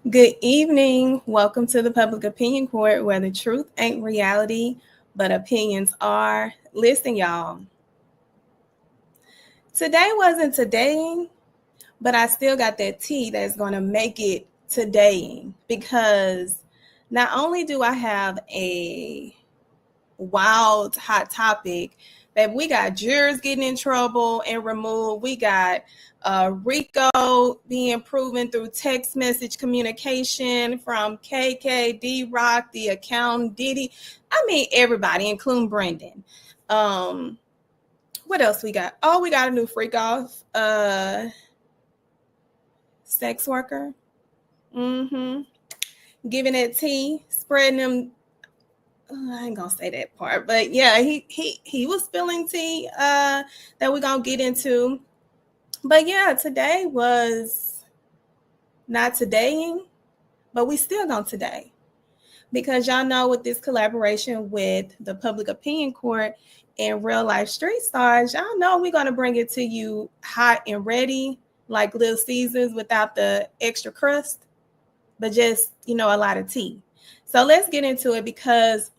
Good evening. Welcome to the Public Opinion Court where the truth ain't reality, but opinions are. Listen, y'all. Today wasn't todaying, but I still got that tea that's going to make it todaying because not only do I have a wild hot topic, that we got jurors getting in trouble and removed. We got RICO being proven through text message communication from KK, D-Rock, the accountant, Diddy. I mean, everybody, including Brenden. What else we got? Oh, we got a new freak off. Sex worker. Giving it tea, spreading them. I ain't gonna say that part, but yeah, he was spilling tea that we're gonna get into. But yeah, today was not todaying, but we still gonna today. Because y'all know with this collaboration with the Public Opinion Court and Reallyfe Street Stars, y'all know we're gonna bring it to you hot and ready, like Little Caesars without the extra crust, but just, a lot of tea. So let's get into it because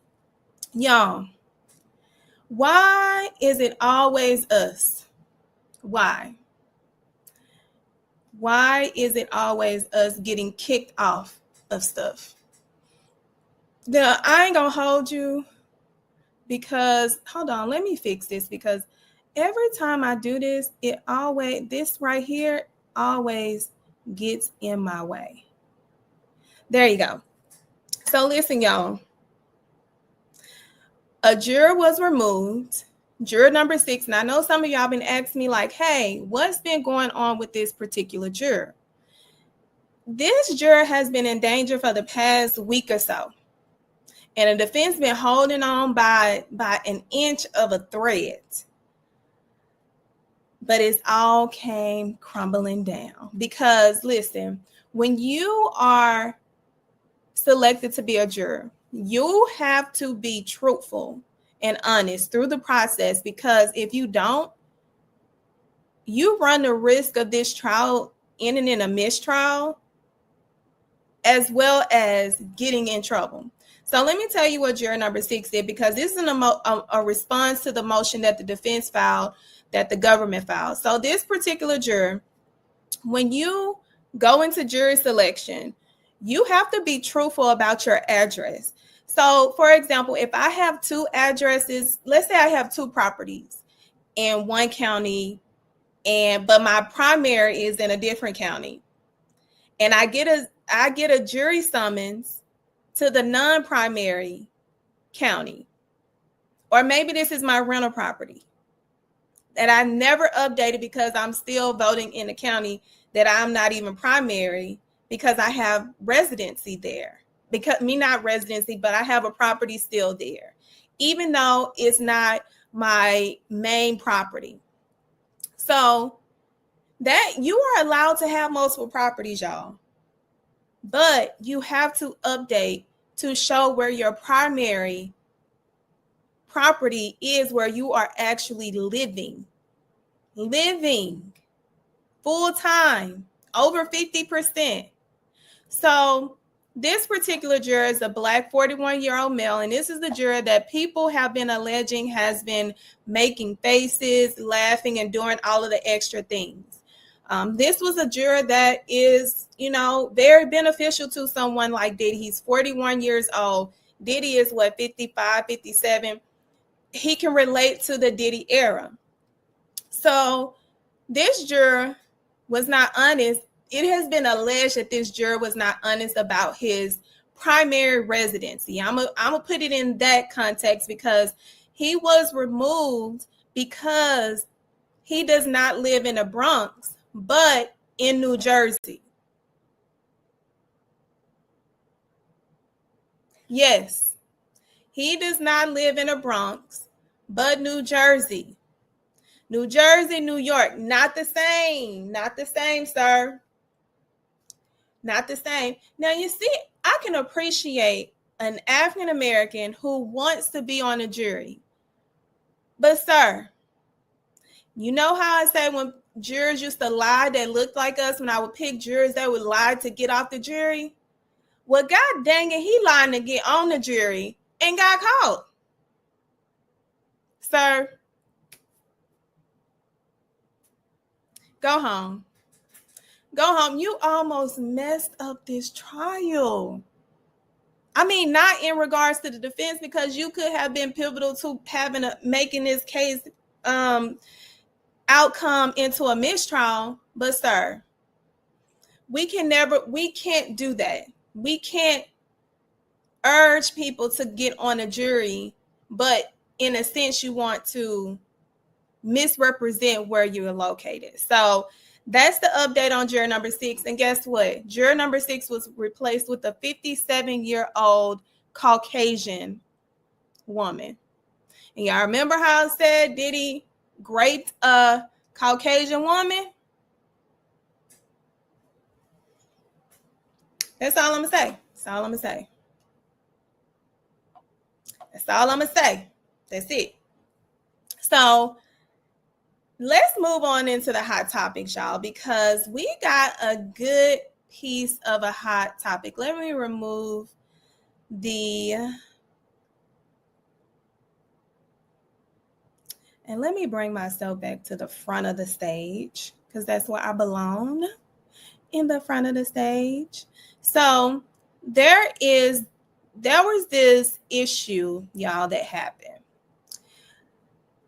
y'all, why is it always us? Why? Why is it always us getting kicked off of stuff? Now, I ain't gonna hold you because, hold on, let me fix this because every time I do this, this right here always gets in my way. There you go. So listen, y'all. A juror was removed, juror number 6. And I know some of y'all been asking me like, hey, what's been going on with this particular juror? This juror has been in danger for the past week or so. And the defense been holding on by an inch of a thread. But it's all came crumbling down. Because listen, when you are selected to be a juror, you have to be truthful and honest through the process, because if you don't, you run the risk of this trial ending in a mistrial as well as getting in trouble. So let me tell you what juror number 6 did, because this is a response to the motion that the defense filed, that the government filed. So this particular juror, when you go into jury selection, you have to be truthful about your address. So, for example, if I have 2 addresses, let's say I have 2 properties in one county, but my primary is in a different county, and I get a jury summons to the non-primary county, or maybe this is my rental property that I never updated because I'm still voting in the county that I'm not even primary because I have residency there. Because not residency, but I have a property still there, even though it's not my main property. So that you are allowed to have multiple properties, y'all, but you have to update to show where your primary property is, where you are actually living full time, over 50%. So this particular juror is a Black 41-year-old male, and this is the juror that people have been alleging has been making faces, laughing, and doing all of the extra things. This was a juror that is, very beneficial to someone like Diddy. He's 41 years old. Diddy is 55, 57. He can relate to the Diddy era. So this juror was not honest. It has been alleged that this juror was not honest about his primary residency. I'm gonna put it in that context because he was removed because he does not live in the Bronx, but in New Jersey. Yes, he does not live in the Bronx, but New Jersey. New Jersey, New York, not the same. Not the same, sir. Not the same. Now, you see, I can appreciate an African American who wants to be on a jury. But, sir, You know how I say when jurors used to lie that looked like us, when I would pick jurors that would lie to get off the jury? Well, god dang it, he lying to get on the jury and got caught. Sir, go home. Go home. You almost messed up this trial. I mean, not in regards to the defense, because you could have been pivotal to making this case outcome into a mistrial. But sir, we can't do that. We can't urge people to get on a jury, but in a sense, you want to misrepresent where you're located. So that's the update on juror number 6. And guess what? Juror number 6 was replaced with a 57-year-old Caucasian woman. And y'all remember how I said Diddy raped a Caucasian woman? That's all I'm going to say. That's all I'm going to say. That's all I'm going to say. That's it. So let's move on into the hot topics, y'all, because we got a good piece of a hot topic. Let me remove and let me bring myself back to the front of the stage, because that's where I belong, in the front of the stage. So there was this issue, y'all, that happened.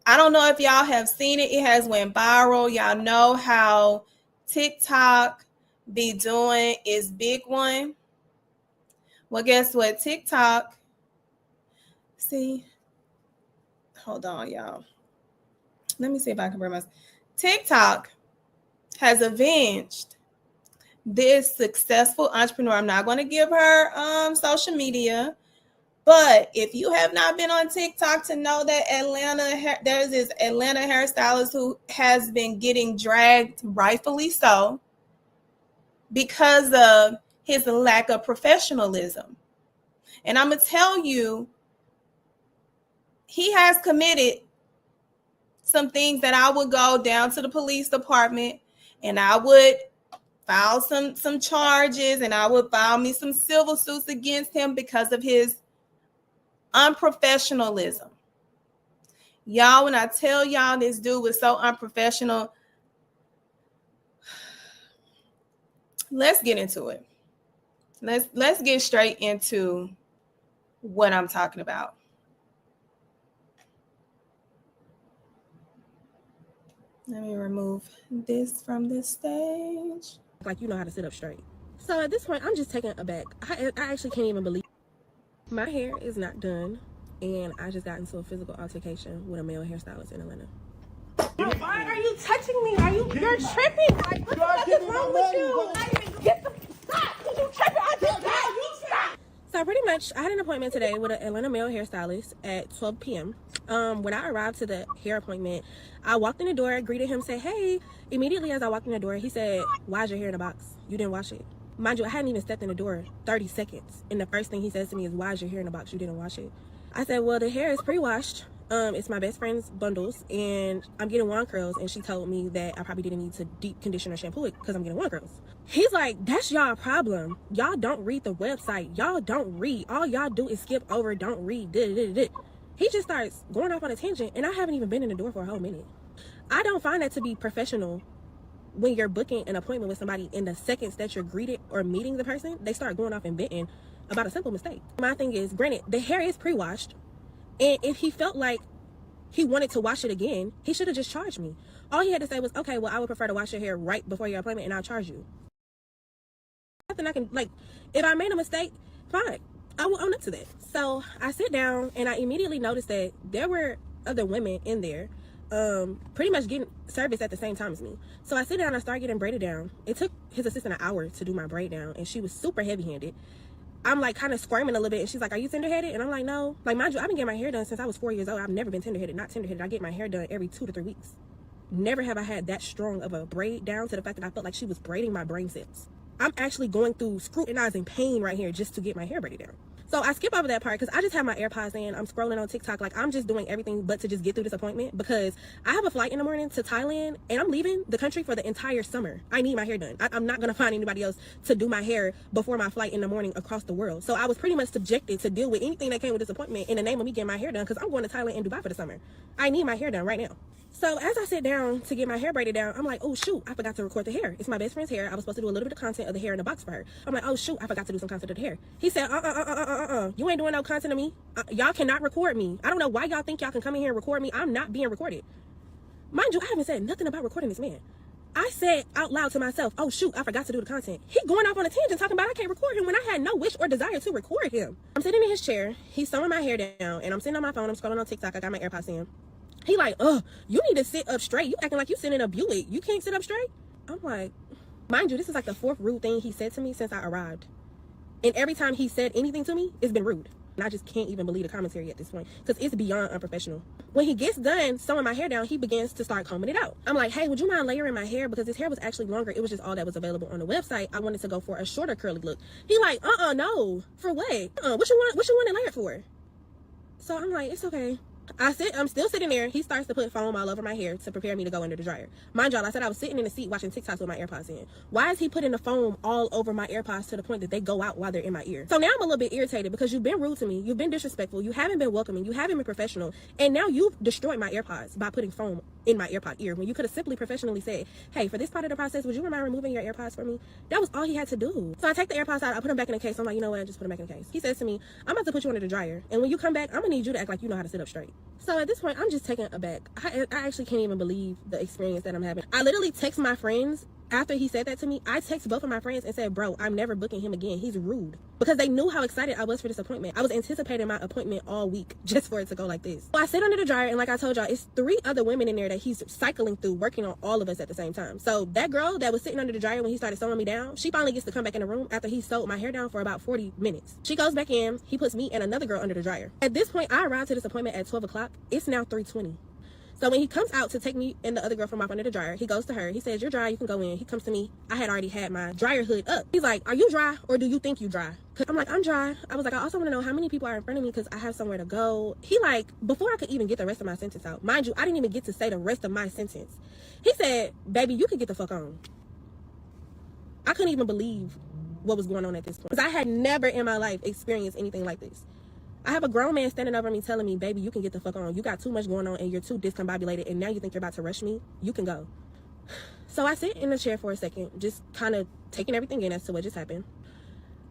I don't know if y'all have seen it. It has went viral. Y'all know how TikTok be doing its big one. Well, guess what? TikTok, hold on, y'all. Let me see if I can bring my TikTok has avenged this successful entrepreneur. I'm not going to give her social media, but if you have not been on TikTok to know that there's this Atlanta hairstylist who has been getting dragged, rightfully so, because of his lack of professionalism. And I'm going to tell you, he has committed some things that I would go down to the police department and I would file some charges, and I would file me some civil suits against him because of his unprofessionalism. Y'all, when I tell y'all this dude was so unprofessional, let's get into it. Let's get straight into what I'm talking about. Let me remove this from this stage. Like, you know how to sit up straight. So at this point, I'm just taken aback. I actually can't even believe my hair is not done, and I just got into a physical altercation with a male hairstylist in Atlanta. Why are you touching me? You're tripping? Like, what the fuck is wrong with you? Get the stop! You tripping? I just got you. Stop! So pretty much, I had an appointment today with an Atlanta male hairstylist at 12 p.m. When I arrived to the hair appointment, I walked in the door, greeted him, said, hey. Immediately as I walked in the door, he said, why is your hair in a box? You didn't wash it. Mind you, I hadn't even stepped in the door 30 seconds. And the first thing he says to me is, why is your hair in a box? You didn't wash it. I said, well, the hair is pre-washed. It's my best friend's bundles, and I'm getting wand curls, and she told me that I probably didn't need to deep condition or shampoo it because I'm getting wand curls. He's like, that's y'all problem. Y'all don't read the website. Y'all don't read. All y'all do is skip over, don't read. He just starts going off on a tangent, and I haven't even been in the door for a whole minute. I don't find that to be professional when you're booking an appointment with somebody. In the seconds that you're greeted or meeting the person, they start going off and venting about a simple mistake. My thing is, granted, the hair is pre-washed, and if he felt like he wanted to wash it again, he should have just charged me. All he had to say was, okay, well, I would prefer to wash your hair right before your appointment, and I'll charge you. Nothing I can, like, if I made a mistake, fine, I will own up to that. So I sit down, and I immediately noticed that there were other women in there pretty much getting service at the same time as me. So I sit down and I start getting braided down. It took his assistant an hour to do my braid down, and she was super heavy-handed. I'm like kind of squirming a little bit, and she's like, are you tender-headed? And I'm like, no. Like, mind you, I've been getting my hair done since I was 4 years old. I've never been tender-headed. Not tender-headed. I get my hair done every 2 to 3 weeks. Never have I had that strong of a braid down to the fact that I felt like she was braiding my brain cells. I'm actually going through scrutinizing pain right here just to get my hair braided down. So I skip over that part because I just have my AirPods in. I'm scrolling on TikTok. Like, I'm just doing everything but to just get through this appointment because I have a flight in the morning to Thailand and I'm leaving the country for the entire summer. I need my hair done. I'm not going to find anybody else to do my hair before my flight in the morning across the world. So I was pretty much subjected to deal with anything that came with this appointment in the name of me getting my hair done because I'm going to Thailand and Dubai for the summer. I need my hair done right now. So as I sit down to get my hair braided down, I'm like, oh shoot, I forgot to record the hair. It's my best friend's hair. I was supposed to do a little bit of content of the hair in the box for her. I'm like, oh shoot, I forgot to do some content of the hair. He said, you ain't doing no content of me. Y'all cannot record me. I don't know why y'all think y'all can come in here and record me. I'm not being recorded. Mind you, I haven't said nothing about recording this man. I said out loud to myself, oh shoot, I forgot to do the content. He going off on a tangent talking about I can't record him when I had no wish or desire to record him. I'm sitting in his chair. He's sewing my hair down and I'm sitting on my phone. I'm scrolling on TikTok. I got my AirPods in. He like, you need to sit up straight. You acting like you sitting in a Buick. You can't sit up straight? I'm like, mind you, this is like the 4th rude thing he said to me since I arrived. And every time he said anything to me, it's been rude. And I just can't even believe the commentary at this point because it's beyond unprofessional. When he gets done sewing my hair down, he begins to start combing it out. I'm like, hey, would you mind layering my hair? Because his hair was actually longer. It was just all that was available on the website. I wanted to go for a shorter curly look. He like, no. For what? What you want it layered for? So I'm like, it's okay. I'm still sitting there. He starts to put foam all over my hair to prepare me to go under the dryer. Mind y'all, I said I was sitting in the seat watching TikToks with my AirPods in. Why is he putting the foam all over my AirPods to the point that they go out while they're in my ear? So now I'm a little bit irritated because you've been rude to me. You've been disrespectful. You haven't been welcoming. You haven't been professional. And now you've destroyed my AirPods by putting foam in my AirPod ear when you could have simply professionally said, hey, for this part of the process, would you mind removing your AirPods for me? That was all he had to do. So I take the AirPods out. I put them back in the case. I'm like, you know what? Just put them back in the case. He says to me, I'm about to put you under the dryer. And when you come back, I'm going to need you to act like you know how to sit up straight. So at this point, I'm just taken aback. I actually can't even believe the experience that I'm having. I literally text my friends after he said that to me. I texted both of my friends and said, bro, I'm never booking him again. He's rude. Because they knew how excited I was for this appointment. I was anticipating my appointment all week just for it to go like this. So I sit under the dryer and like I told y'all, it's 3 other women in there that he's cycling through working on all of us at the same time. So that girl that was sitting under the dryer when he started sewing me down, she finally gets to come back in the room after he sewed my hair down for about 40 minutes. She goes back in, he puts me and another girl under the dryer. At this point, I arrived to this appointment at 12 o'clock. It's now 3:20. So when he comes out to take me and the other girl from up under the dryer, he goes to her. He says, you're dry, you can go in. He comes to me. I had already had my dryer hood up. He's like, are you dry or do you think you dry? Cause I'm like, I'm dry. I was like, I also want to know how many people are in front of me because I have somewhere to go. He like, before I could even get the rest of my sentence out, mind you, I didn't even get to say the rest of my sentence. He said, baby, you can get the fuck on. I couldn't even believe what was going on at this point because I had never in my life experienced anything like this. I have a grown man standing over me telling me, baby, you can get the fuck on. You got too much going on and you're too discombobulated and now you think you're about to rush me? You can go. So I sit in the chair for a second, just kind of taking everything in as to what just happened.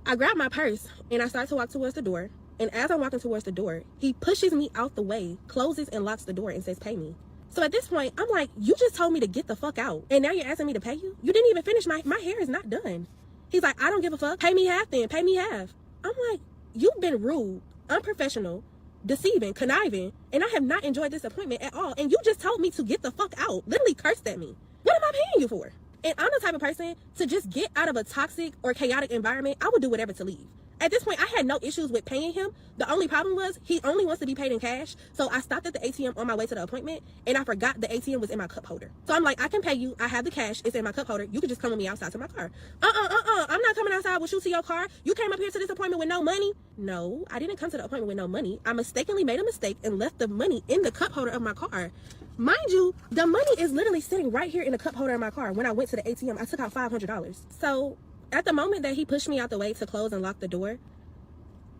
I grab my purse and I start to walk towards the door. And as I'm walking towards the door, he pushes me out the way, closes and locks the door and says, pay me. So at this point, I'm like, you just told me to get the fuck out. And now you're asking me to pay you? You didn't even finish. My hair is not done. He's like, I don't give a fuck. Pay me half then. Pay me half. I'm like, you've been rude, unprofessional, deceiving, conniving, and I have not enjoyed this appointment at all. And you just told me to get the fuck out. Literally cursed at me. What am I paying you for? And I'm the type of person to just get out of a toxic or chaotic environment. I would do whatever to leave. At this point, I had no issues with paying him. The only problem was he only wants to be paid in cash. So I stopped at the ATM on my way to the appointment and I forgot the ATM was in my cup holder. So I'm like, I can pay you. I have the cash. It's in my cup holder. You can just come with me outside to my car. I'm not coming outside with you to your car. You came up here to this appointment with no money. No, I didn't come to the appointment with no money. I mistakenly made a mistake and left the money in the cup holder of my car. Mind you, the money is literally sitting right here in the cup holder of my car. When I went to the ATM, I took out $500. So at the moment that he pushed me out the way to close and lock the door,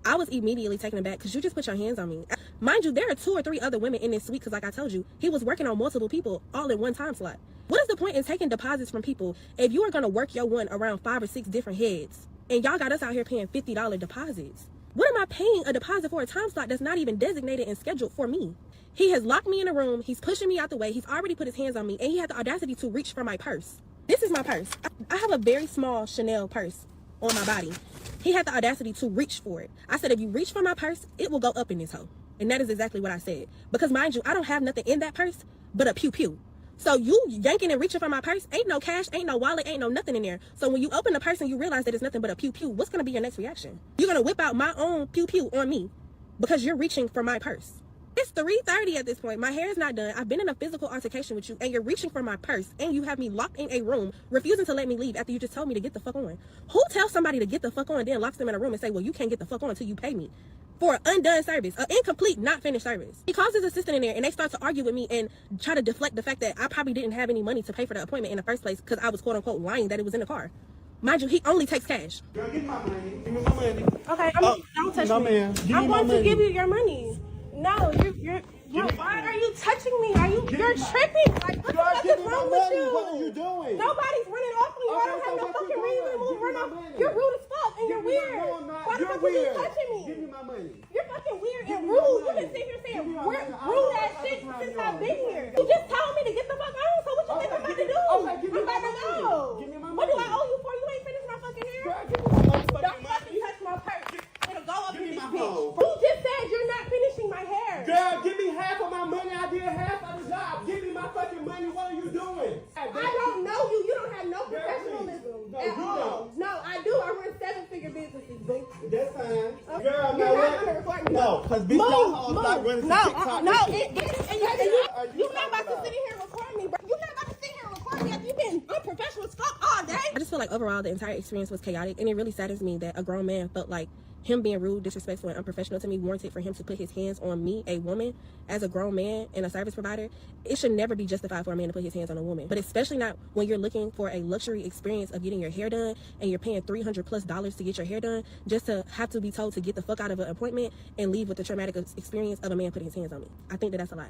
I was immediately taken aback because you just put your hands on me. Mind you, there are 2 or 3 other women in this suite because like I told you, he was working on multiple people all in one time slot. What is the point in taking deposits from people if you are going to work your one around 5 or 6 different heads and y'all got us out here paying $50 deposits? What am I paying a deposit for a time slot that's not even designated and scheduled for me? He has locked me in a room. He's pushing me out the way. He's already put his hands on me and he had the audacity to reach for my purse. This is my purse. I have a very small Chanel purse on my body. He had the audacity to reach for it. I said, if you reach for my purse, it will go up in this hole. And that is exactly what I said. Because mind you, I don't have nothing in that purse but a pew-pew. So you yanking and reaching for my purse, ain't no cash, ain't no wallet, ain't no nothing in there. So when you open the purse and you realize that it's nothing but a pew-pew, what's going to be your next reaction? You're going to whip out my own pew-pew on me because you're reaching for my purse. It's 3:30 at this point. My hair is not done. I've been in a physical altercation with you, and you're reaching for my purse, and you have me locked in a room, refusing to let me leave after you just told me to get the fuck on. Who tells somebody to get the fuck on, then locks them in a room and say, well, you can't get the fuck on until you pay me? For an undone service, an incomplete, not finished service. He calls his assistant in there, and they start to argue with me and try to deflect the fact that I probably didn't have any money to pay for the appointment in the first place because I was quote unquote lying that it was in the car. Mind you, he only takes cash. Girl, give me my money. Give me my money. Okay, don't touch no, me. man. Give I'm me my going to money. give you your money. No, why are you touching me? You're tripping. Like, what the fuck is wrong with you? What are you doing? Nobody's running off on you. I don't have no fucking reason to move run off. You're rude as fuck and you're weird. No, I'm not. Why the You're fuck are you weird. touching me? Give me my money. You're fucking weird Give and me my rude. You've money. been sitting here saying Give me my money. rude ass shit since I've been here. You just told me to get the fuck on, so what you think I'm about to do? Okay, give me I'm my about to money. go. Give me my What do I money. owe you for? You ain't finished my fucking hair? Girl, give me my motherfucking Don't money. fucking touch my purse. It'll go up Give in me this my bitch. phone. Who just said you're not finishing my hair? Girl, give me half of my money. I did half of the job. Give me my fucking money. What are you doing? I don't know you. You don't have no Girl, professionalism please. No, at you all. don't. No, I do. I run 7-figure businesses, boo. That's fine. Girl, You're know not what? gonna record me. No, because bitch, y'all hoes like running No, to TikTok. no, and shit. you're not about to sit in here and record me, bro. You're not about to sit here and record me after you've been unprofessional as fuck all day. I just feel like overall the entire experience was chaotic, and it really saddens me that a grown man felt like him being rude, disrespectful, and unprofessional to me warranted for him to put his hands on me, a woman, as a grown man and a service provider. It should never be justified for a man to put his hands on a woman, but especially not when you're looking for a luxury experience of getting your hair done and you're paying $300+ to get your hair done just to have to be told to get the fuck out of an appointment and leave with the traumatic experience of a man putting his hands on me. I think that that's a lot.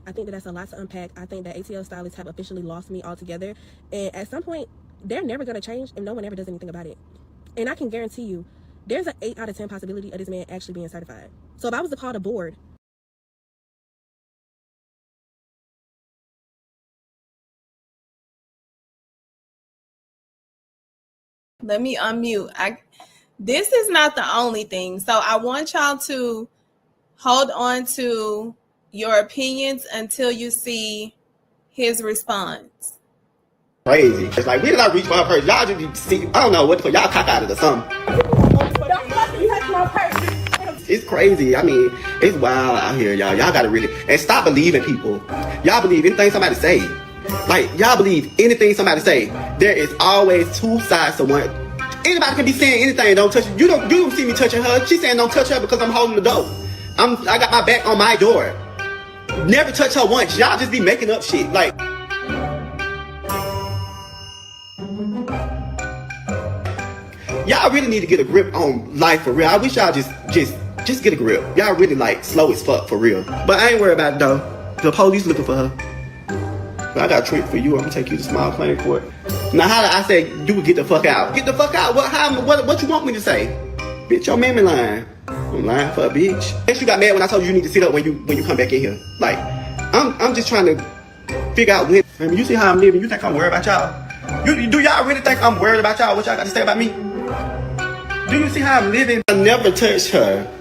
I think that that's a lot to unpack. I think that ATL stylists have officially lost me altogether, and at some point they're never going to change if no one ever does anything about it. And I can guarantee you there's an 8 out of 10 possibility of this man actually being certified. So if I was to call the board, let me unmute. This is not the only thing. So I want y'all to hold on to your opinions until you see his response. Crazy. It's like, where did I reach for her purse? Y'all just see, I don't know what the fuck, y'all cock out of it or something. don't fucking touch my purse. It's crazy. I mean, it's wild out here, y'all. Y'all gotta really, and stop believing people. Y'all believe anything somebody say. Like, y'all believe anything somebody say. There is always two sides to one. Anybody can be saying anything, don't touch it. You don't see me touching her. She's saying don't touch her because I'm holding the door. I got my back on my door. Never touch her once. Y'all just be making up shit. Like, y'all really need to get a grip on life for real. I wish y'all just get a grip. Y'all really like slow as fuck for real. But I ain't worried about it though. The police looking for her. But I got a trick for you. I'm gonna take you to small claim court. Now how did I say you would get the fuck out? Get the fuck out. What you want me to say? Bitch, your mammy lying. I'm lying for a bitch. Guess you got mad when I told you need to sit up when you come back in here. Like, I'm just trying to figure out when. I mean, you see how I'm living. You think I'm worried about y'all? Do y'all really think I'm worried about y'all? What y'all got to say about me? Do you see how I'm living? I never touched her.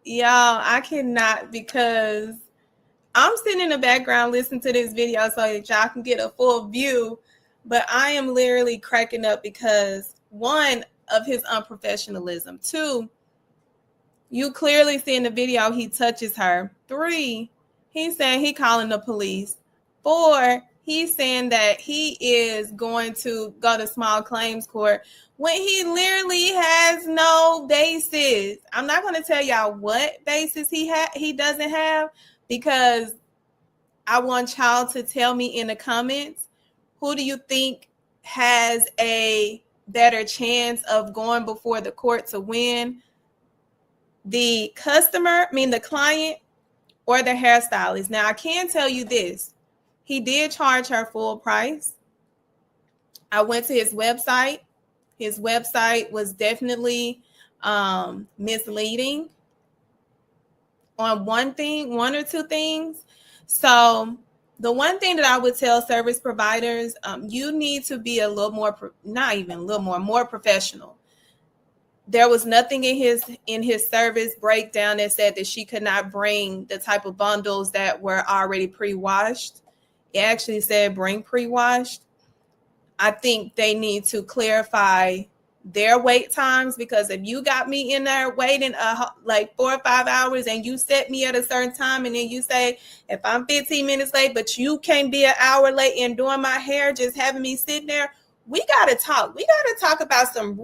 Y'all, I cannot, because I'm sitting in the background listening to this video so that y'all can get a full view, but I am literally cracking up because, one, of his unprofessionalism. 2, you clearly see in the video he touches her. 3, he's saying he calling the police. 4, he's saying that he is going to go to small claims court when he literally has no basis. I'm not going to tell y'all what basis he doesn't have, because I want y'all to tell me in the comments, who do you think has a better chance of going before the court to win? The the client, or the hairstylist? Now, I can tell you this. He did charge her full price. I went to his website. His website was definitely misleading on one or two things. So the one thing that I would tell service providers, you need to be a little more, not even a little more professional. there was nothing in his service breakdown that said that she could not bring the type of bundles that were already pre-washed. It actually said bring pre-washed. I think they need to clarify their wait times, because if you got me in there waiting like 4 or 5 hours and you set me at a certain time, and then you say if I'm 15 minutes late but you can't be an hour late and doing my hair, just having me sitting there, we gotta talk. We gotta talk about some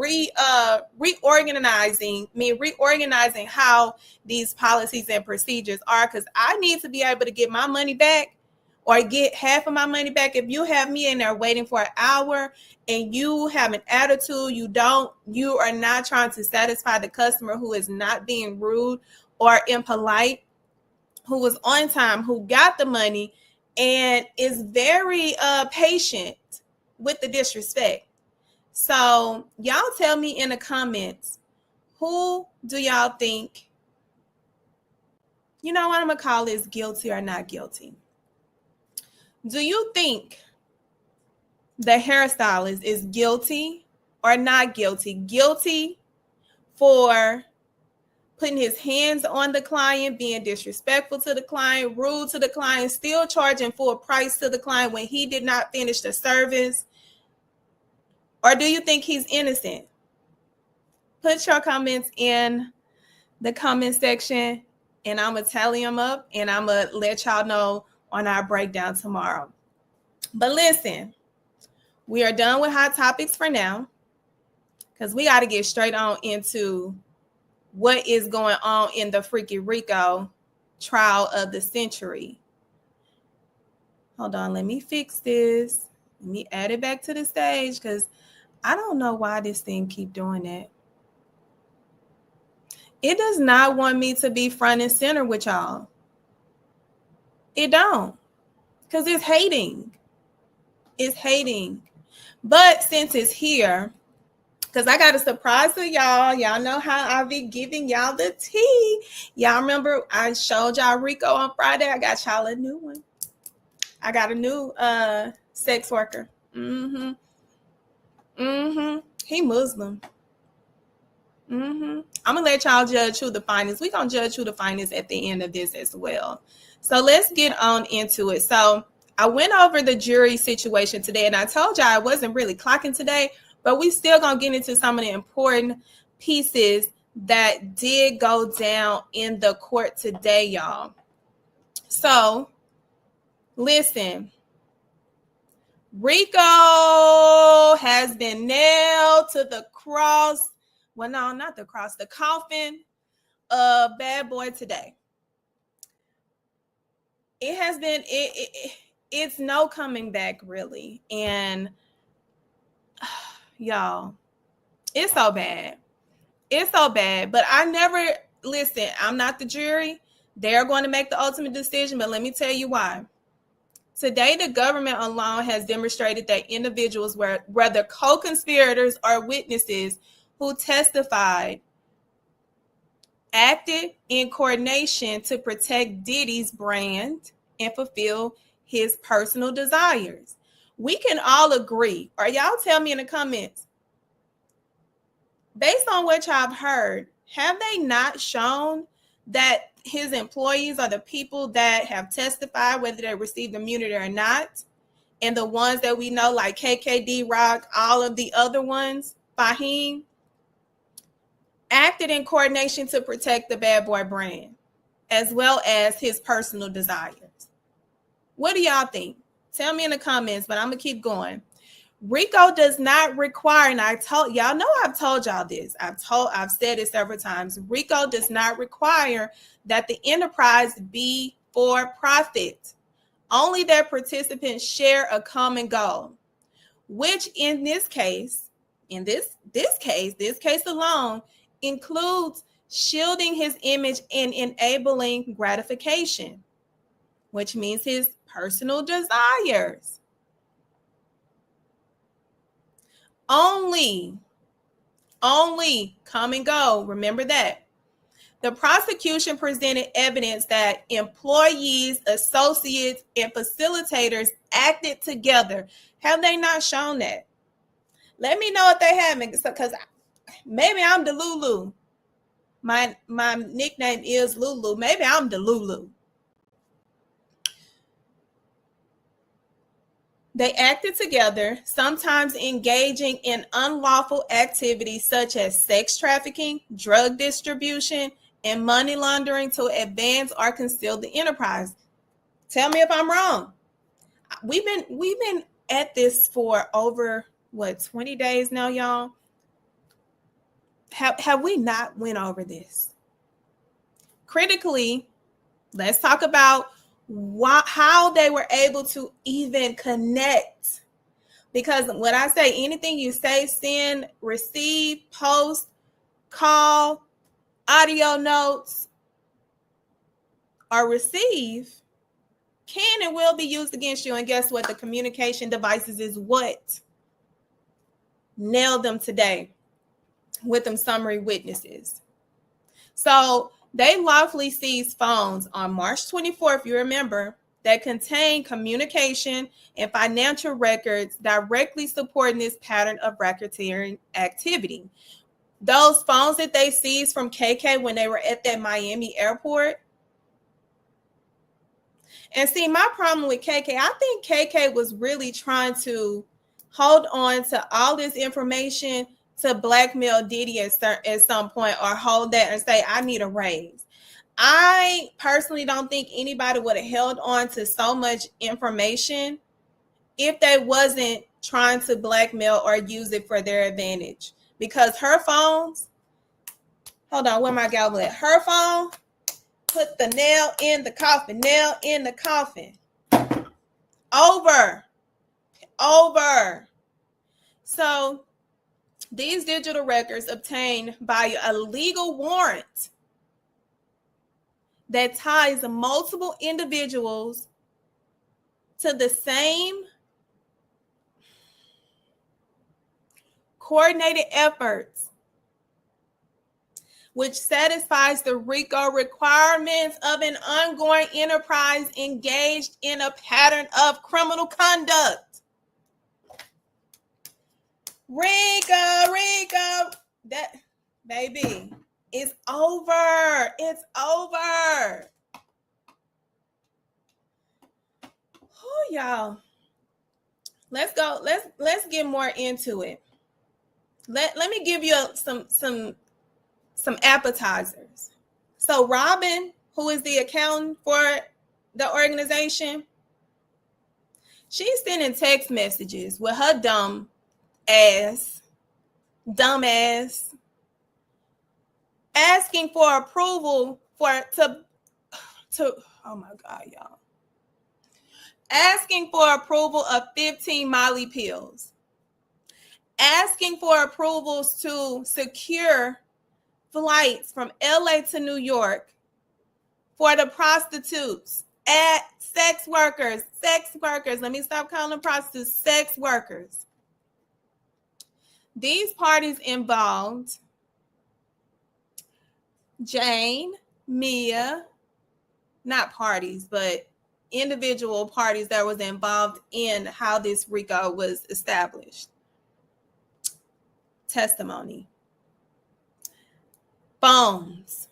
reorganizing how these policies and procedures are, because I need to be able to get my money back or get half of my money back. If you have me in there waiting for an hour and you have an attitude, you are not trying to satisfy the customer, who is not being rude or impolite, who was on time, who got the money and is very patient with the disrespect. So y'all tell me in the comments, who do y'all think, you know what I'm gonna call this, guilty or not guilty? Do you think the hairstylist is guilty or not guilty? Guilty for putting his hands on the client, being disrespectful to the client, rude to the client, still charging full price to the client when he did not finish the service? Or do you think he's innocent? Put your comments in the comment section, and I'm going to tally them up, and I'm going to let y'all know on our breakdown tomorrow. But listen, we are done with hot topics for now, because we got to get straight on into what is going on in the Freaky Rico trial of the century. Hold on, let me fix this. Let me add it back to the stage, because I don't know why this thing keep doing that. It does not want me to be front and center with y'all. It don't, because it's hating. It's hating. But since it's here, because I got a surprise for y'all. Y'all know how I be giving y'all the tea. Y'all remember I showed y'all Rico on Friday. I got y'all a new one. I got a new sex worker. He Muslim. I'm gonna let y'all judge who the finest. We're gonna judge who the finest at the end of this as well. So let's get on into it. So I went over the jury situation today, and I told y'all I wasn't really clocking today, but we still gonna get into some of the important pieces that did go down in the court today, y'all. So listen, Rico has been nailed to the cross. Well, no, not the cross, the coffin of Bad Boy today. It has been, it's no coming back, really. And y'all, it's so bad. It's so bad. But I never, listen, I'm not the jury. They're going to make the ultimate decision, but let me tell you why. Today, the government alone has demonstrated that individuals, whether co-conspirators or witnesses who testified, acted in coordination to protect Diddy's brand and fulfill his personal desires. We can all agree, or y'all tell me in the comments, based on what y'all have heard, have they not shown that his employees are the people that have testified, whether they received immunity or not? And the ones that we know, like KKD Rock, all of the other ones, Fahim, acted in coordination to protect the Bad Boy brand, as well as his personal desires. What do y'all think? Tell me in the comments, but I'm going to keep going. Rico does not require, and I've told y'all this. I've said it several times. Rico does not require that the enterprise be for profit. Only that participants share a common goal, which in this case alone, includes shielding his image and enabling gratification, which means his personal desires. Only come and go. Remember that. The prosecution presented evidence that employees, associates, and facilitators acted together. Have they not shown that? Let me know if they haven't, because maybe I'm the Lulu. My nickname is Lulu. Maybe I'm the Lulu. They acted together, sometimes engaging in unlawful activities such as sex trafficking, drug distribution, and money laundering to advance or conceal the enterprise. Tell me if I'm wrong. We've been at this for over 20 days now, y'all. Have we not went over this? Critically, let's talk about how they were able to even connect. Because when I say anything you say, send, receive, post, call, audio notes, or receive can and will be used against you. And guess what? The communication devices is what nailed them today with them summary witnesses. So they lawfully seized phones on March 24th, you remember, that contained communication and financial records directly supporting this pattern of racketeering activity. Those phones that they seized from KK when they were at that Miami airport. And see, my problem with KK, I think KK was really trying to hold on to all this information to blackmail Diddy at some point, or hold that and say, I need a raise. I personally don't think anybody would have held on to so much information if they wasn't trying to blackmail or use it for their advantage. Because her phones, hold on, where my gal at? Her phone put the nail in the coffin, Over. So these digital records obtained by a legal warrant that ties multiple individuals to the same coordinated efforts, which satisfies the RICO requirements of an ongoing enterprise engaged in a pattern of criminal conduct. RICO, that baby, it's over. It's over. Oh, y'all. Let's go. Let's get more into it. Let me give you some appetizers. So Robin, who is the accountant for the organization, she's sending text messages with her dumb ass, asking for approval to oh my God, y'all. Asking for approval of 15 Molly pills. Asking for approvals to secure flights from LA to New York for the prostitutes, sex workers. Let me stop calling them prostitutes, sex workers. These parties involved Jane, Mia, not parties, but individual parties that was involved in how this RICO was established. Testimony. Phones.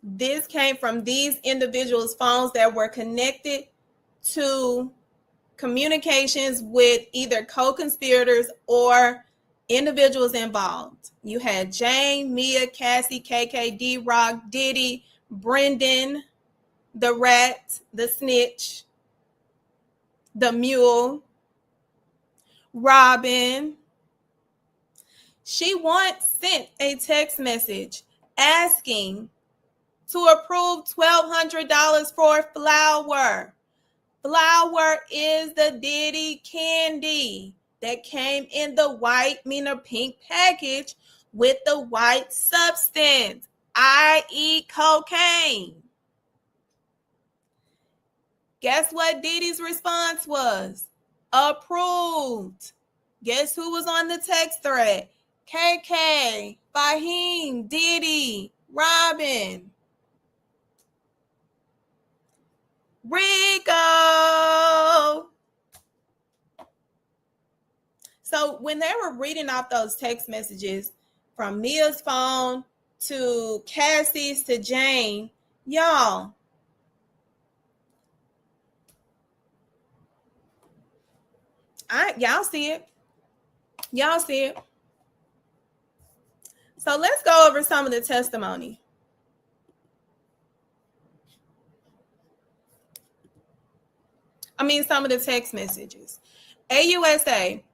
This came from these individuals' phones that were connected to communications with either co-conspirators or individuals involved. You had Jane, Mia, Cassie, KK, D-Rock, Diddy, Brenden, the Rat, the Snitch, the Mule, Robin. She once sent a text message asking to approve $1,200 for flour. Flour is the Diddy candy that came in the white, pink package with the white substance, i.e. cocaine. Guess what Diddy's response was? Approved. Guess who was on the text thread? KK, Fahim, Diddy, Robin. RICO. So when they were reading off those text messages, from Mia's phone to Cassie's to Jane. Y'all, y'all see it. Y'all see it. So let's go over some of the testimony. Some of the text messages. AUSA,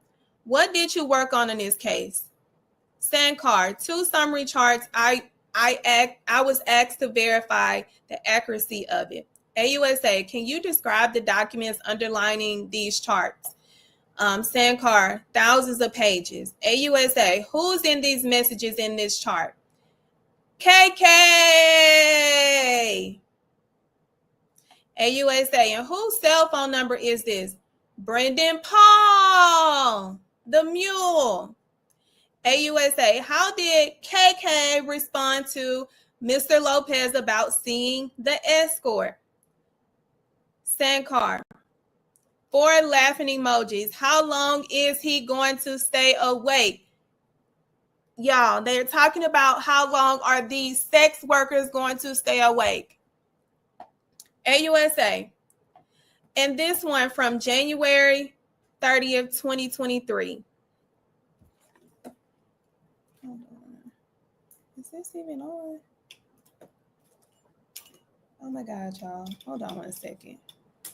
what did you work on in this case? Sankar, 2 summary charts. I was asked to verify the accuracy of it. AUSA, can you describe the documents underlining these charts? Sankar, thousands of pages. AUSA, who's in these messages in this chart? KK. AUSA, and whose cell phone number is this? Brenden Paul, the Mule. AUSA, how did KK respond to Mr. Lopez about seeing the escort? Sankar, 4 laughing emojis. How long is he going to stay awake? Y'all, they're talking about how long are these sex workers going to stay awake? AUSA, and this one from January 30th, 2023. Hold on. Is this even on? Oh my God, y'all. Hold on 1 second.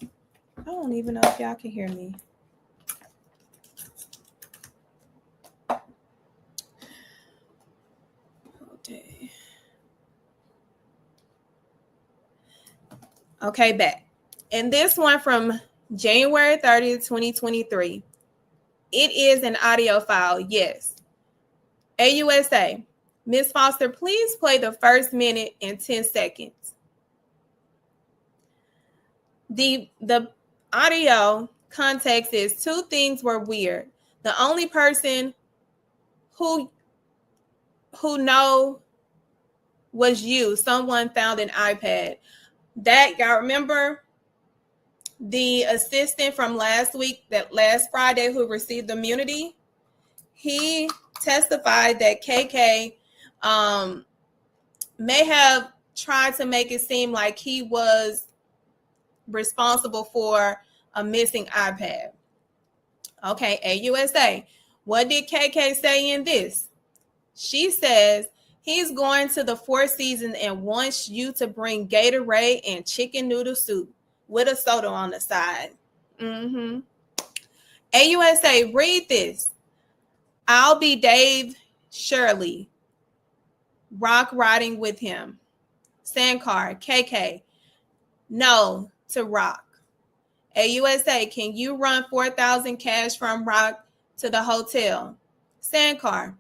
I don't even know if y'all can hear me. Okay, back. And this one from January 30th, 2023. It is an audio file, yes. AUSA, Ms. Foster, please play the first minute and 10 seconds. The audio context is 2 things were weird. The only person who know was you. Someone found an iPad. That, y'all remember the assistant from last Friday who received immunity? He testified that KK may have tried to make it seem like he was responsible for a missing iPad. Okay, AUSA, what did KK say in this? She says he's going to the Four Seasons and wants you to bring Gatorade and chicken noodle soup with a soda on the side. AUSA, read this. I'll be Dave Shirley. Rock riding with him. Sankar, KK. No to Rock. AUSA, can you run 4,000 cash from Rock to the hotel? Sankar,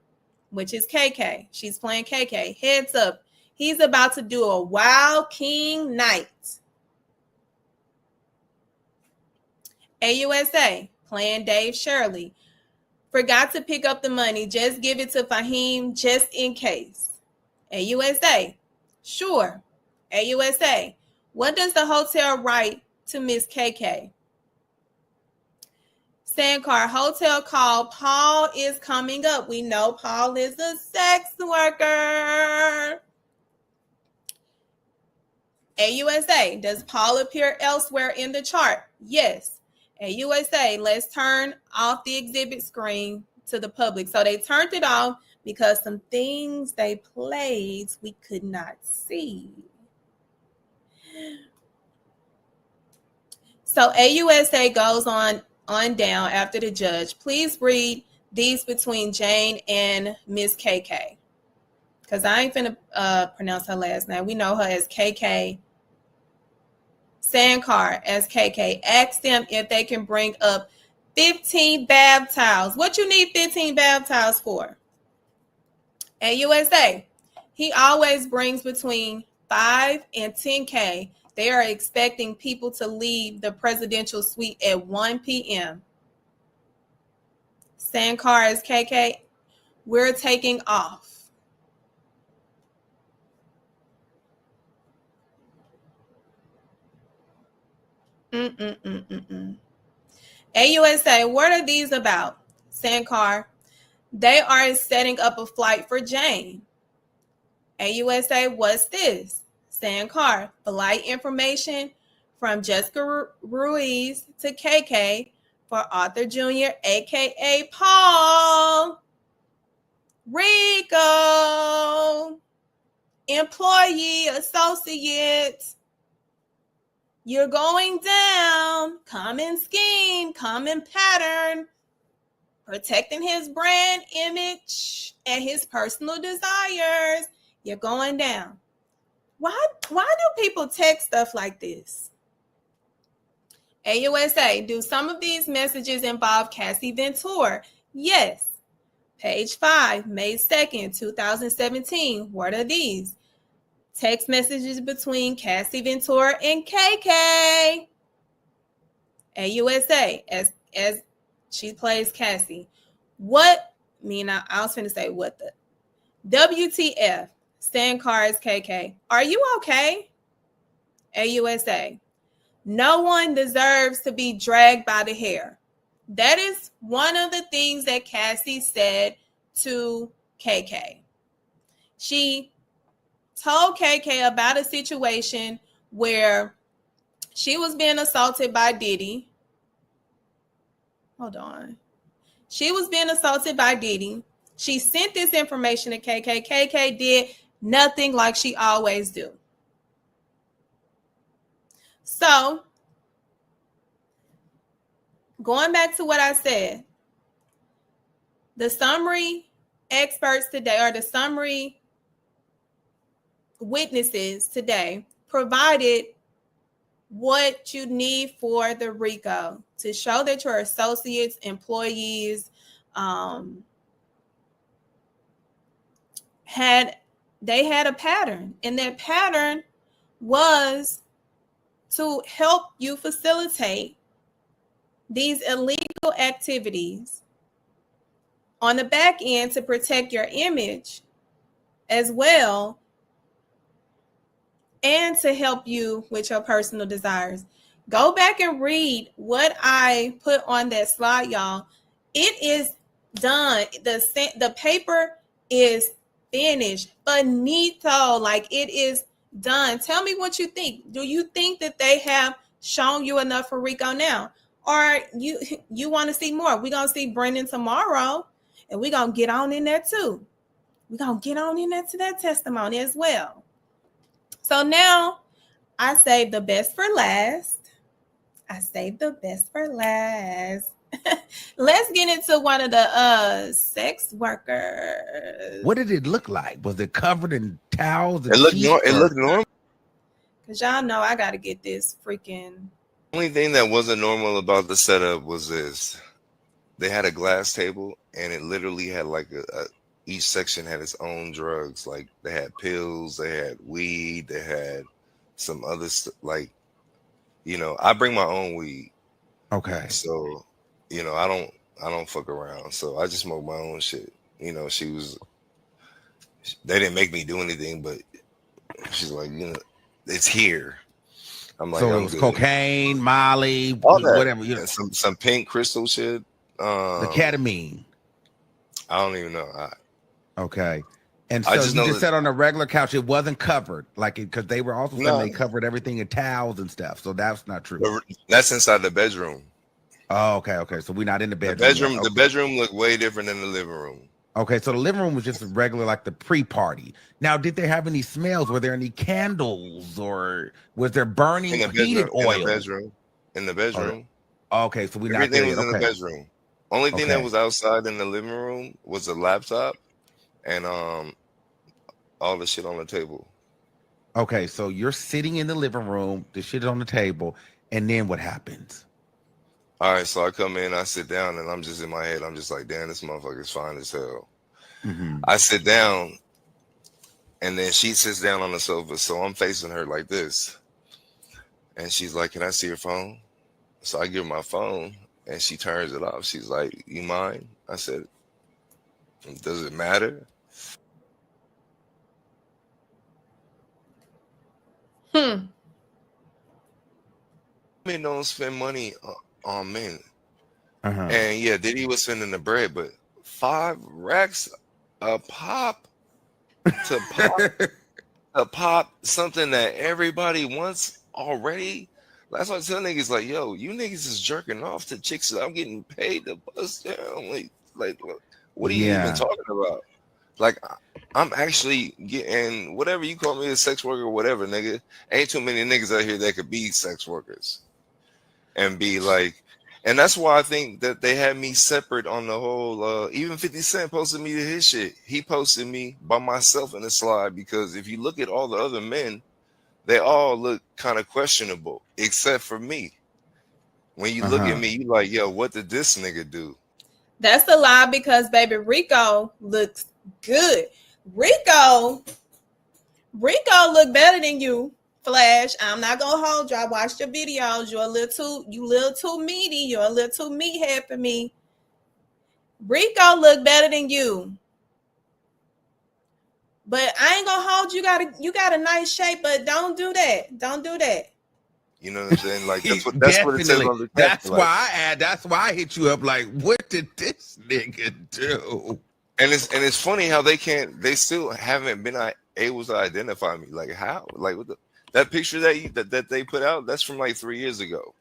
which is KK. She's playing KK. Heads up. He's about to do a Wild King night. AUSA, playing Dave Shirley. Forgot to pick up the money. Just give it to Fahim just in case. AUSA, sure. AUSA, what does the hotel write to Miss KK? Sankar, hotel call. Paul is coming up. We know Paul is a sex worker. AUSA, does Paul appear elsewhere in the chart? Yes. AUSA, let's turn off the exhibit screen to the public. So they turned it off because some things they played we could not see. So AUSA goes on down after the judge. Please read these between Jane and Miss KK. Because I ain't finna pronounce her last name. We know her as KK. Sankar as KK. Ask them if they can bring up 15 bath towels. What you need 15 bath towels for? AUSA, he always brings between 5 and 10K. They are expecting people to leave the presidential suite at 1 p.m. Sankar as KK, we're taking off. AUSA, what are these about? Sankar, They are setting up a flight for Jane. AUSA, what's this? Sandcar, flight information from Jessica Ruiz to KK for Arthur Jr., aka Paul RICO. Employee, associate, you're going down. Common scheme, common pattern, protecting his brand image and his personal desires. You're going down. Why do people text stuff like this? AUSA, do some of these messages involve Cassie Ventura? Yes. Page 5, May 2nd, 2017. What are these? Text messages between Cassie Ventura and KK. AUSA, as she plays Cassie. What? I was finna say what the WTF? Sandcar is KK. Are you okay? AUSA. No one deserves to be dragged by the hair. That is one of the things that Cassie said to KK. She told KK about a situation where she was being assaulted by Diddy. Hold on. She was being assaulted by Diddy. She sent this information to KK. KK did nothing like she always do. So, going back to what I said, the summary experts today, or the summary witnesses today, provided what you need for the RICO to show that your associates, employees, had a pattern, and that pattern was to help you facilitate these illegal activities on the back end to protect your image as well, and to help you with your personal desires. Go back and read what I put on that slide, y'all. It is done. The paper is finished, finito, like it is done. Tell me what you think. Do you think that they have shown you enough for RICO now? Or you want to see more? We're going to see Brenden tomorrow, and we're going to get on in there too. We're going to get on in there to that testimony as well. So now I saved the best for last. Let's get into one of the sex workers. What did it look like? Was it covered in towels? And it looked normal. Because y'all know I got to get this freaking. Only thing that wasn't normal about the setup was this. They had a glass table, and it literally had like each section had its own drugs. Like they had pills, they had weed, they had some other like, I bring my own weed. Okay. So, I don't fuck around. So I just smoke my own shit. They didn't make me do anything, but she's like, it's here. I'm like, so it was cocaine, Molly, all that, whatever. Some pink crystal shit. The ketamine. I don't even know. Okay. And so you just said on a regular couch, it wasn't covered, because they were also saying they covered everything in towels and stuff. So that's not true. That's inside the bedroom. Oh, okay. So we're not in the bedroom. The bedroom looked way different than the living room. Okay, so the living room was just regular, like the pre-party. Now, did they have any smells? Were there any candles, or was there burning heated oil? In the bedroom. Oh, okay, so everything was in the bedroom. Only thing that was outside in the living room was a laptop and all the shit on the table. Okay, so you're sitting in the living room, the shit is on the table, and then what happens? All right, so I come in, I sit down, and I'm just in my head. I'm just like, damn, this motherfucker's fine as hell. Mm-hmm. I sit down, and then she sits down on the sofa, so I'm facing her like this. And she's like, can I see your phone? So I give her my phone, and she turns it off. She's like, you mind? I said, does it matter? Men don't spend money on men. And yeah, Diddy was spending the bread, but 5 racks a pop to pop something that everybody wants already. That's why I tell niggas like, yo, you niggas is jerking off to chicks that I'm getting paid to bust down. Like what are you even talking about? Like, I'm actually getting whatever you call me, a sex worker or whatever, nigga. Ain't too many niggas out here that could be sex workers and be like, and that's why I think that they had me separate on the whole. Even 50 Cent posted me to his shit. He posted me by myself in the slide because if you look at all the other men, they all look kind of questionable, except for me. When you look at me, you like, yo, what did this nigga do? That's a lie because baby Rico looks good. Rico look better than you, Flash. I'm not gonna hold you. I watched your videos. You're a little too meaty. You're a little too meathead for me. Rico look better than you. But I ain't gonna hold you. You got a nice shape, but don't do that. Don't do that. You know what I'm saying? Like that's what it says on the That's why I hit you up. Like, what did this nigga do? And it's funny how they still haven't been able to identify me. Like how? Like with that picture that they put out, that's from like 3 years ago.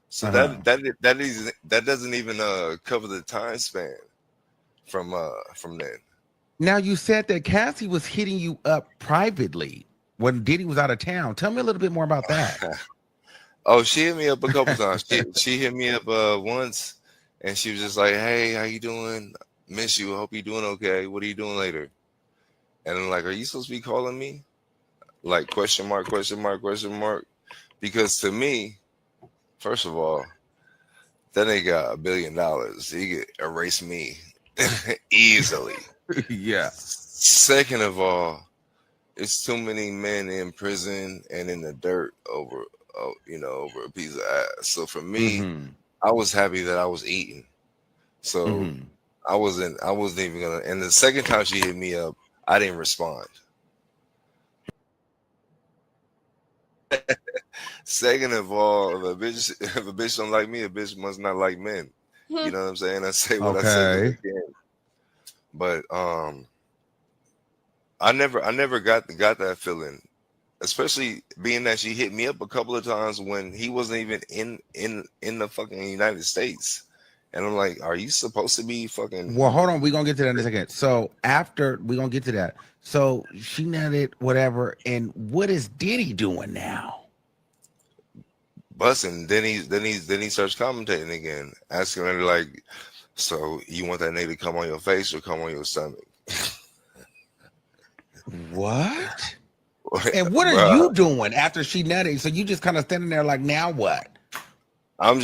So that doesn't even cover the time span from then. Now you said that Cassie was hitting you up privately when Diddy was out of town. Tell me a little bit more about that. Oh, she hit me up a couple times. She hit me up once, and she was just like, "Hey, how you doing? Miss you. Hope you're doing okay. What are you doing later?" And I'm like, "Are you supposed to be calling me?" Like question mark. Because to me, first of all, that nigga got $1 billion. He could erase me easily. Yeah. Second of all, it's too many men in prison and in the dirt over a piece of ass. So for me, I was happy that I was eating. So I wasn't even gonna. And the second time she hit me up, I didn't respond. Second of all, if a bitch don't like me, a bitch must not like men. You know what I'm saying? I say what I say again. But I never got that feeling, especially being that she hit me up a couple of times when he wasn't even in the fucking United States. And I'm like, are you supposed to be fucking? Well, hold on. We're going to get to that in a second. So after we're going to get to that. So she nutted, whatever. And what is Diddy doing now? Busting. Then he starts commentating again, asking her like, so you want that nigga to come on your face or come on your stomach? What? And what are you doing after she nutted? So you just kind of standing there like, now what? I'm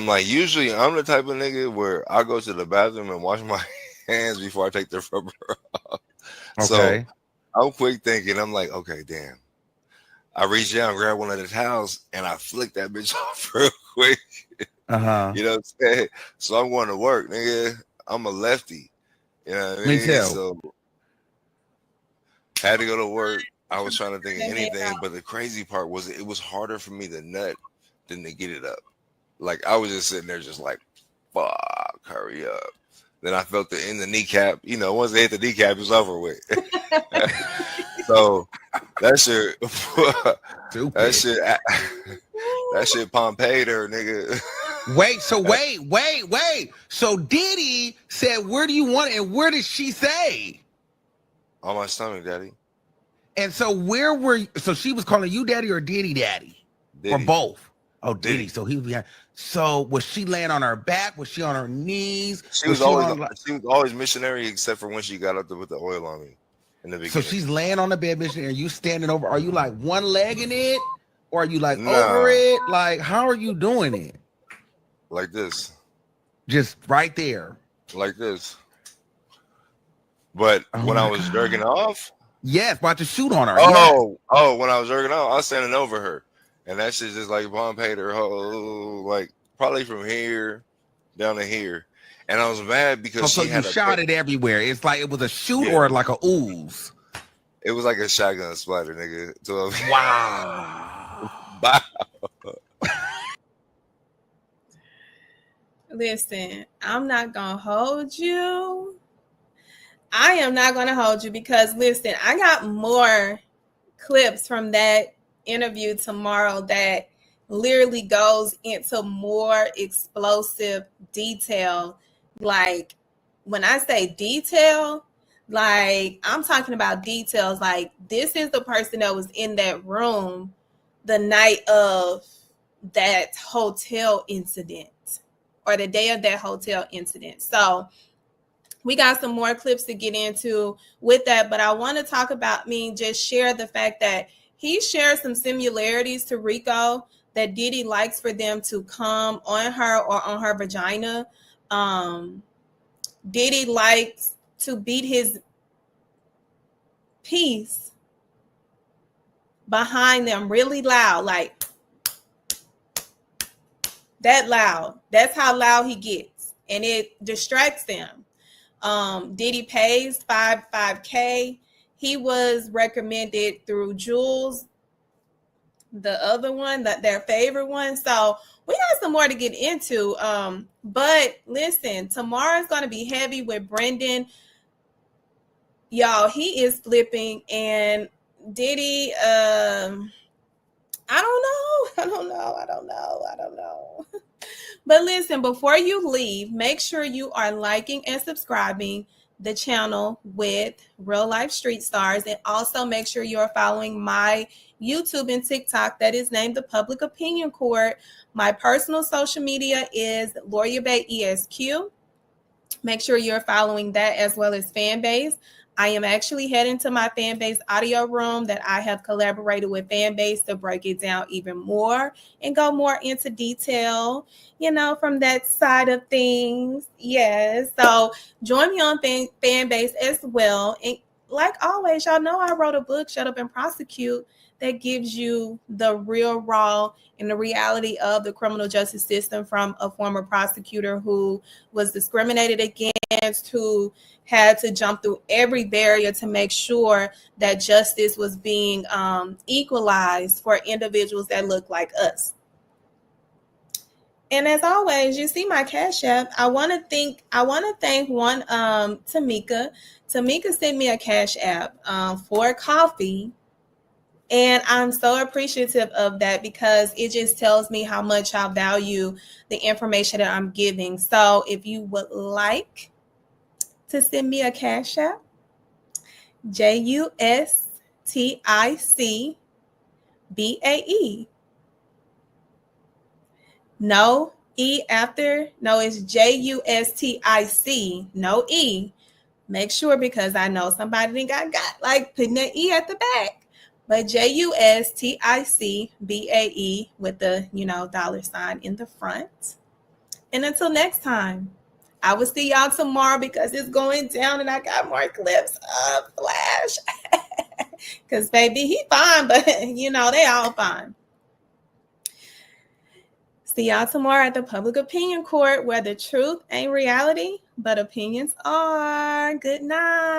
like, usually I'm the type of nigga where I go to the bathroom and wash my hands before I take the rubber off. Okay. So I'm quick thinking, I'm like, okay, damn. I reach down, grab one of the towels, and I flick that bitch off real quick. You know what I'm saying? So I'm going to work, nigga. I'm a lefty. You know what I mean? Me too. So had to go to work. I was trying to think of anything, but the crazy part was it was harder for me to nut than to get it up. Like I was just sitting there just like, fuck, hurry up. Then I felt it in the kneecap. You know, once they hit the kneecap, it was over with. So that shit Pompeii there, nigga. Wait. So Diddy said, where do you want it? And where did she say? On my stomach, daddy. And so where were you? So she was calling you daddy or Diddy daddy? Or both? Oh, Diddy. So he was behind. So was she laying on her back? Was she on her knees? She was always missionary, except for when she got up to put the oil on me in the beginning. So she's laying on the bed, missionary, and you standing over. Are you like one leg in it? Or are you like over it? Like, how are you doing it? Like this. Just right there. Like this. But when I was jerking off. Yes, about to shoot on her. Oh, when I was jerking off, I was standing over her. And that shit just like Pompeii her whole, like probably from here down to here. And I was mad because she had shot it everywhere. It's like it was a shoot or like a ooze. It was like a shotgun splatter, nigga. Wow. listen, I'm not going to hold you. I am not going to hold you because, listen, I got more clips from that interview tomorrow that literally goes into more explosive detail. Like, when I say detail, like, I'm talking about details. Like, this is the person that was in that room the night of that hotel incident or the day of that hotel incident. So we got some more clips to get into with that, but I want to talk about just share the fact that he shares some similarities to Rico, that Diddy likes for them to come on her or on her vagina. Diddy likes to beat his piece behind them really loud, like that loud. That's how loud he gets, and it distracts them. Diddy pays $5K. He was recommended through Jules, the other one, their favorite one. So we got some more to get into. But listen, tomorrow's going to be heavy with Brenden. Y'all, he is flipping, and Diddy, I don't know. But listen, before you leave, make sure you are liking and subscribing the channel with Reallyfe Street Stars, and also make sure you're following my YouTube and TikTok that is named the Public Opinion Court. My personal social media is Lawyer Bay ESQ. Make sure you're following that, as well as Fanbase. I am actually heading to my Fanbase audio room that I have collaborated with Fanbase to break it down even more and go more into detail, from that side of things. Yes. So join me on Fanbase as well. And like always, y'all know I wrote a book, Shut Up and Prosecute, that gives you the real raw and the reality of the criminal justice system from a former prosecutor who was discriminated against, who had to jump through every barrier to make sure that justice was being equalized for individuals that look like us. And as always, you see my Cash App. I want to thank one Tamika. Tamika sent me a Cash App for coffee. And I'm so appreciative of that because it just tells me how much I value the information that I'm giving. So if you would like to send me a Cash App, JUSTICBAE. No E after. No, it's JUSTIC. No E. Make sure, because I know somebody think I got like putting that E at the back. But JUSTICBAE with the, $ in the front. And until next time, I will see y'all tomorrow because it's going down and I got more clips of Flash. Because, baby, he fine, but, they all fine. See y'all tomorrow at the Public Opinion Court, where the truth ain't reality, but opinions are. Good night.